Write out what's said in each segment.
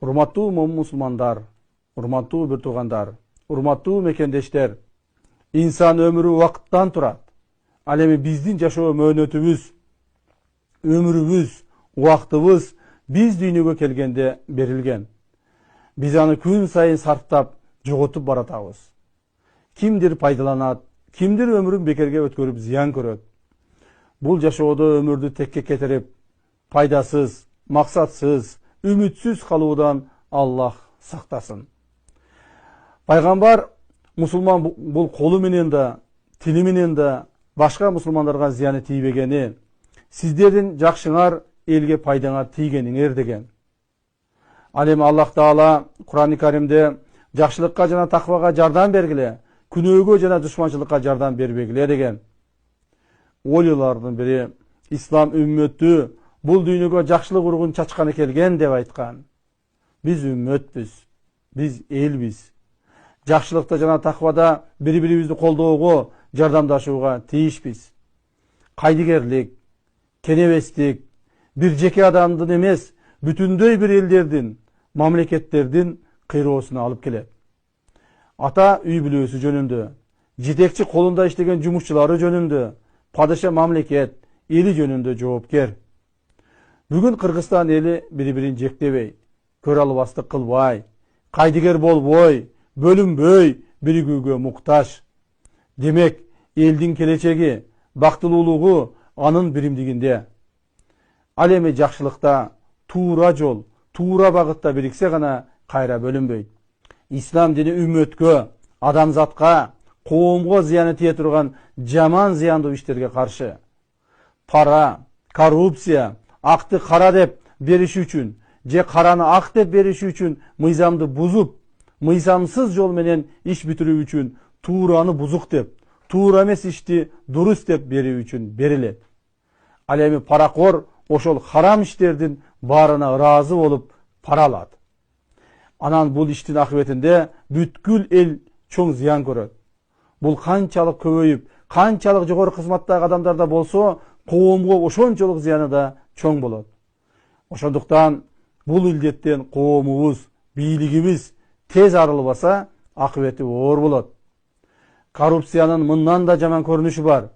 Урматтуу момун мусулмандар, урматтуу бир туугандар, урматтуу мекендештер, инсан өмүрү убакыттан турат. Ал эми биздин жашоо мөөнөтүбүз, өмүрүбүз, убактыбыз биз дүйнөгө келгенде берилген. Биз аны күн сайын сарптап, жоготуп баратабыз. Кимдир пайдаланат, кимдир өмүрүн бекерге өткөрүп зыян көрөт. Бул жашоодо өмүрдү текке кетирип, пайдасыз, максатсыз, үмүтсүз калуудан Аллах сактасын. Пайгамбар мусулман бул колу менен да, тили менен да башка мусулмандарга зыяны тийбегени, сиздердин жакшыңар элге пайдаңа тийгениңер деген. Ал эми Аллах Таала Кур'ан-ы Каримде жакшылыкка жана таквага жардам бергиле, күнөөгө жана душманчылыкка жардам бербегиле деген. Олилардын бири ислам үммөтү бул дүйнөгө жакшылык уругун чачканы келген деп айткан. Биз үммөтпүз, биз элбиз. Жакшылыкта жана таквада бири-бирибизди колдоого, жардамдашууга тийишпиз. Кайдыгерлик, кенебестик бир жеке адамдын эмес, бүтүндөй бир элдердин, мамлекеттердин кыйроосуна алып келет. Ата үй бүлөсү жөнүндө, жетекчи колунда иштеген жумушчулары жөнүндө, падыша мамлекет, эли жөнүндө жоопкер. Бүгүн Кыргызстан эли бири-бирин жектебей, көрө албастык кылбай, кайдыгер болбой, бөлүнбөй, биригүүгө муктаж. Демек, элдин келечеги, бактылуулугу анын биримдигинде. Ал эми жакшылыкта туура жол, туура багытта бириксе гана кайра бөлүнбөйт. Ислам дини үммөткө, адамзатка, коомго зыяны тие турган жаман зыяндуу иштерге каршы. Пара, коррупция, акты кара деп бериши үчүн, же караны ак деп бериши үчүн мыйзамды бузуп, мыйзамсыз жол менен иш бүтүрүү үчүн туураны бузук деп, туура эмес ишти дурус деп берүү үчүн берилет. Ал эми паракор ошол харам иштердин баарына ыраазы болуп пара алат. Анан бул иштин акыбетинде бүткүл эл чоң зыян көрөт. Бул канчалык көбөйүп, канчалык жогору кызматтагы адамдарда болсо, коомго ошончолук зыяны да чоң болот. Ошондуктан бул илдеттен коомубуз, бийлигибиз тез арылбаса, акыбети оор болот. Коррупциянын мындан да жаман көрүнүшү бар.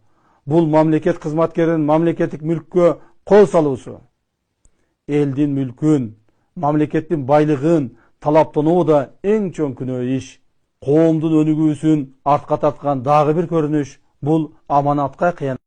Бул мамлекет кызматкеринин мамлекеттик мүлккө кол салуусу. Элдин мүлкүн, мамлекеттин байлыгын талаптануу да эң чоң күнөө иш. Коомдун өнүгүүсүн артка тарткан дагы бир көрүнүш бул аманатка кыянат.